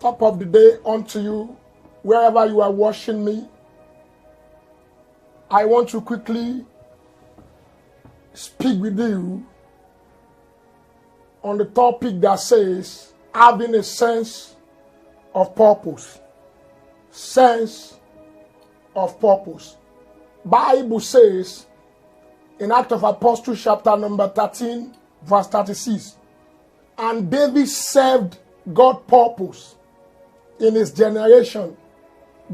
Top of the day unto you, wherever you are watching me. I want to quickly speak with you on the topic that says having a sense of purpose. Sense of purpose. Bible says in Acts of Apostles chapter number 13 verse 36, and David served God's purpose in his generation.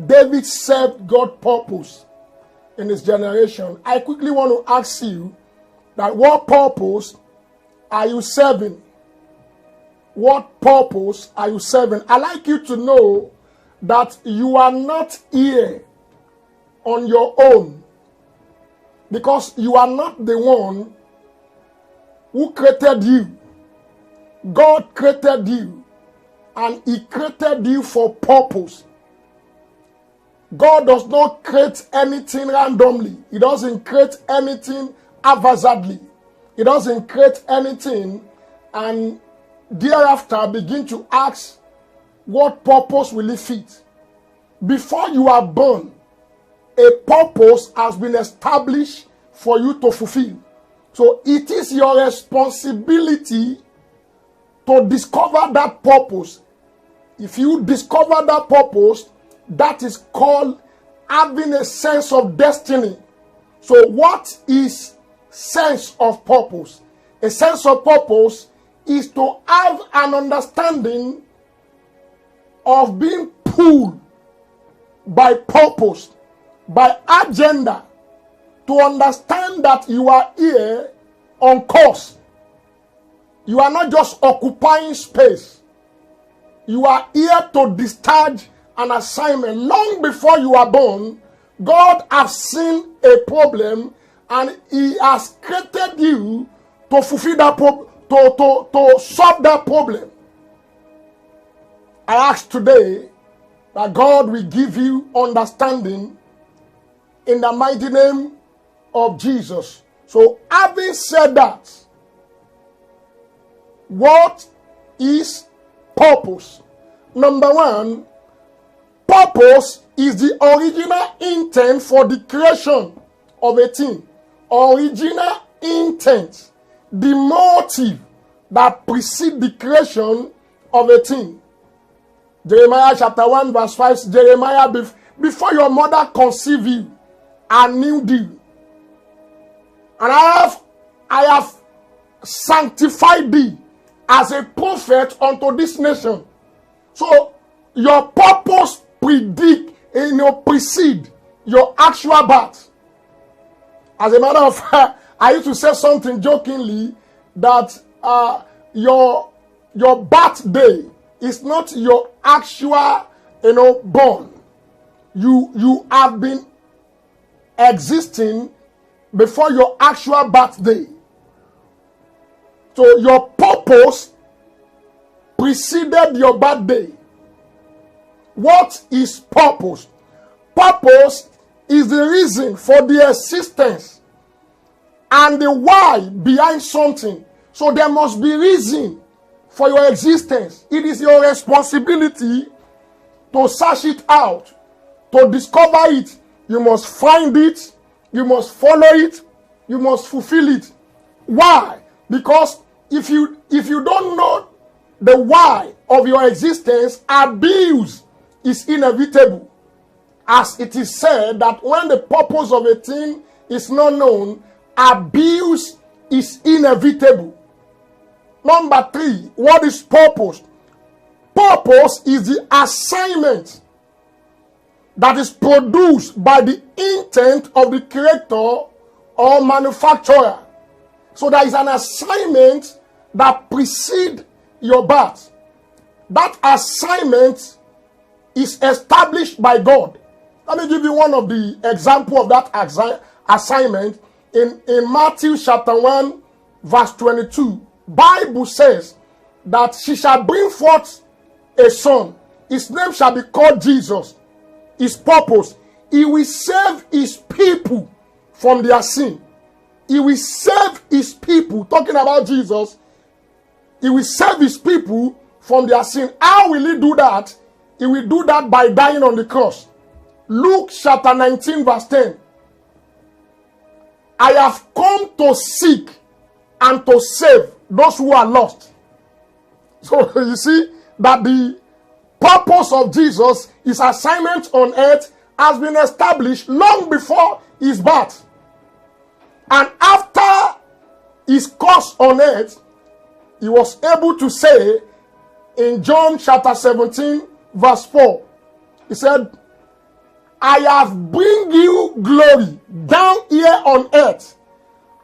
David served God's purpose in his generation. I quickly want to ask you that what purpose are you serving? What purpose are you serving? I'd like you to know that you are not here on your own, because you are not the one who created you. God created you, and He created you for purpose. God does not create anything randomly. He doesn't create anything haphazardly. He doesn't create anything and thereafter begin to ask, what purpose will it fit? Before you are born, a purpose has been established for you to fulfill. So it is your responsibility to discover that purpose. If you discover that purpose, that is called having a sense of destiny. So what is sense of purpose? A sense of purpose is to have an understanding of being pulled by purpose, by agenda, to understand that you are here on course. You are not just occupying space. You are here to discharge an assignment. Long before you are born, God has seen a problem and He has created you to fulfill that problem, to solve that problem. I ask today that God will give you understanding in the mighty name of Jesus. So, having said that, what is purpose? Number one, purpose is the original intent for the creation of a thing. Original intent, the motive that precedes the creation of a thing. Jeremiah chapter 1 verse 5, Jeremiah, before your mother conceived you, I knew thee. And I have sanctified thee as a prophet unto this nation. So your purpose precede your actual birth. As a matter of fact, I used to say something jokingly that your birthday is not your actual, born. You have been existing before your actual birthday. So your purpose preceded your birthday. What is purpose? Purpose is the reason for the existence and the why behind something. So there must be reason for your existence. It is your responsibility to search it out, to discover it. You must find it, you must follow it, you must fulfill it. Why? Because if you don't know the why of your existence, abuse is inevitable. As it is said that when the purpose of a thing is not known, abuse is inevitable. Number 3, what is purpose? Purpose is the assignment that is produced by the intent of the creator or manufacturer. So there is an assignment that precedes your birth. That assignment is established by God. Let me give you one of the examples of that assignment in Matthew chapter 1 verse 22. Bible says that she shall bring forth a son. His name shall be called Jesus. His purpose, he will save his people from their sin. He will save his people. Talking about Jesus, he will save his people from their sin. How will he do that? He will do that by dying on the cross. Luke chapter 19 verse 10. I have come to seek and to save those who are lost. So you see that the purpose of Jesus, his assignment on earth, has been established long before his birth. And after his course on earth, he was able to say in John chapter 17 verse 4, he said, I have bring you glory down here on earth.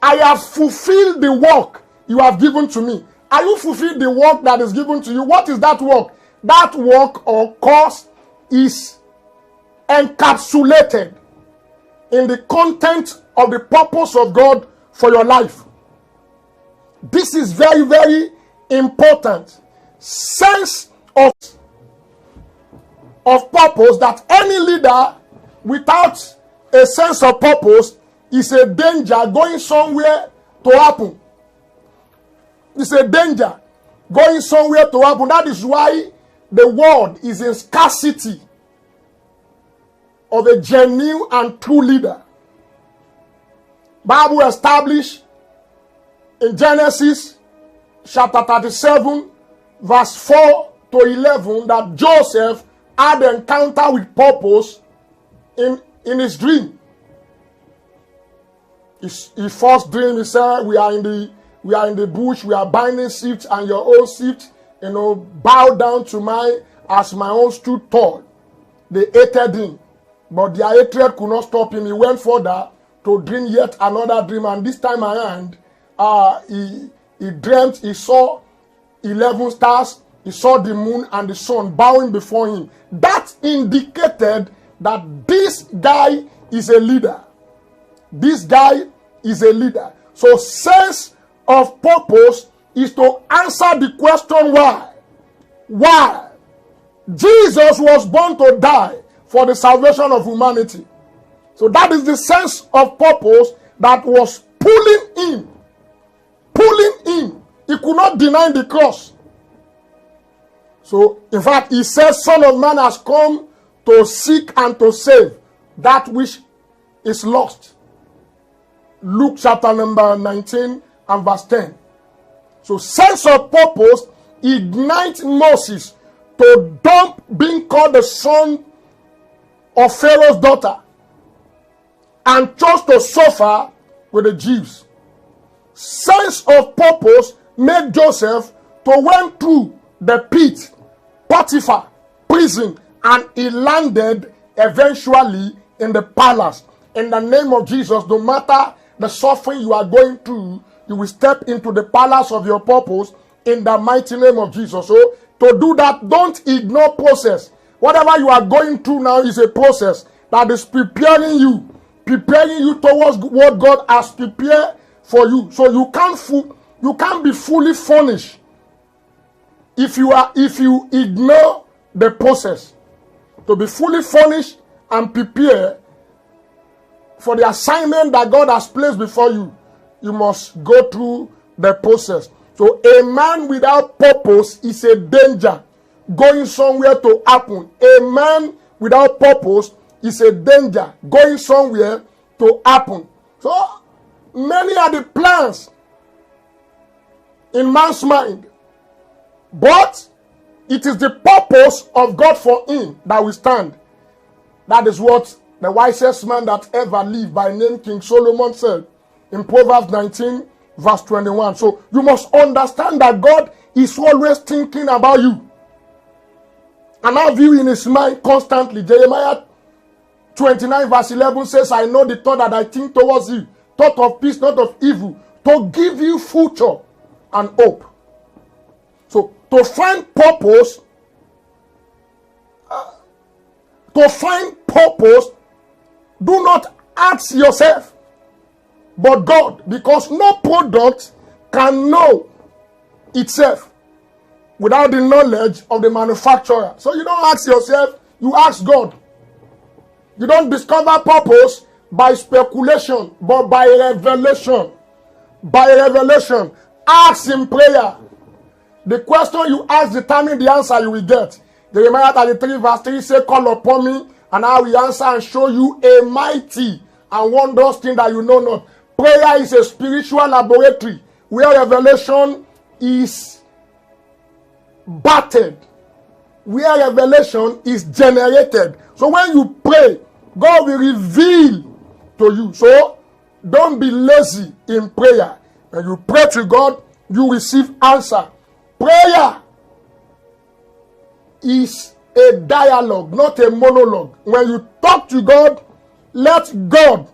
I have fulfilled the work you have given to me. Are you fulfilled the work that is given to you? What is that work? That work or course is encapsulated in the content of the purpose of God for your life. This is very, very important. Sense of purpose, that any leader without a sense of purpose is a danger going somewhere to happen. It's a danger going somewhere to happen. That is why the world is in scarcity of a genuine and true leader. Bible established in Genesis chapter 37 verse 4 to 11 that Joseph had an encounter with purpose in his dream. His first dream, he said, we are in the bush, we are binding sheep, and your own sheep, bow down to my own stood tall. They hated him, but their hatred could not stop him. He went further to dream yet another dream, and this time around, he dreamt, he saw 11 stars, he saw the moon and the sun bowing before him. That indicated that this guy is a leader. This guy is a leader. So sense of purpose is to answer the question why. Why? Jesus was born to die for the salvation of humanity. So that is the sense of purpose that was pulling him. Pulling him. He could not deny the cross. So, in fact, he says, Son of Man has come to seek and to save that which is lost. Luke chapter number 19 and verse 10. So, sense of purpose ignites Moses to dump being called the son of Pharaoh's daughter and chose to suffer with the Jews. Sense of purpose made Joseph to went through the pit, Potiphar, prison, and he landed eventually in the palace. In the name of Jesus, no matter the suffering you are going through, you will step into the palace of your purpose in the mighty name of Jesus. So, to do that, don't ignore process. Whatever you are going through now is a process that is preparing you towards what God has prepared for you. So you can't be fully furnished if you ignore the process. To be fully furnished and prepare for the assignment that God has placed before you, you must go through the process. So a man without purpose is a danger going somewhere to happen. A man without purpose is a danger going somewhere to happen. So many are the plans in man's mind, but it is the purpose of God for him that will stand. That is what the wisest man that ever lived, by name King Solomon, said in Proverbs 19 verse 21. So you must understand that God is always thinking about you and have you in his mind constantly. Jeremiah 29 verse 11 says, I know the thought that I think towards you, thought of peace, not of evil, to give you future and hope. So to find purpose, do not ask yourself, but God, because no product can know itself without the knowledge of the manufacturer. So you don't ask yourself, you ask God. You don't discover purpose by speculation, but by revelation. By revelation. Ask in prayer. The question you ask determine the answer you will get. Jeremiah 33 verse 3 say, call upon me, and I will answer and show you a mighty and wondrous thing that you know not. Prayer is a spiritual laboratory where revelation is battered, where revelation is generated. So when you pray, God will reveal to you. So don't be lazy in prayer. When you pray to God, you receive answer. Prayer is a dialogue, not a monologue. When you talk to God, let God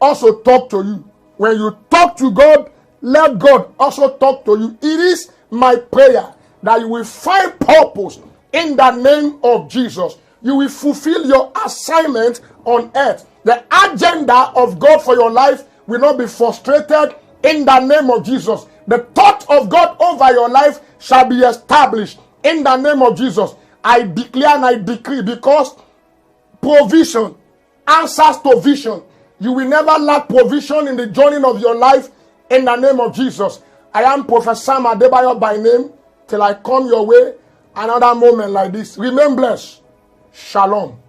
also talk to you. When you talk to God, let God also talk to you. It is my prayer that you will find purpose in the name of Jesus. You will fulfill your assignment on earth. The agenda of God for your life will not be frustrated in the name of Jesus. The thought of God over your life shall be established in the name of Jesus. I declare and I decree, because provision answers to vision. You will never lack provision in the journey of your life in the name of Jesus. I am Professor Sam Adebayo by name. Till I come your way another moment like this. Remain blessed. Shalom.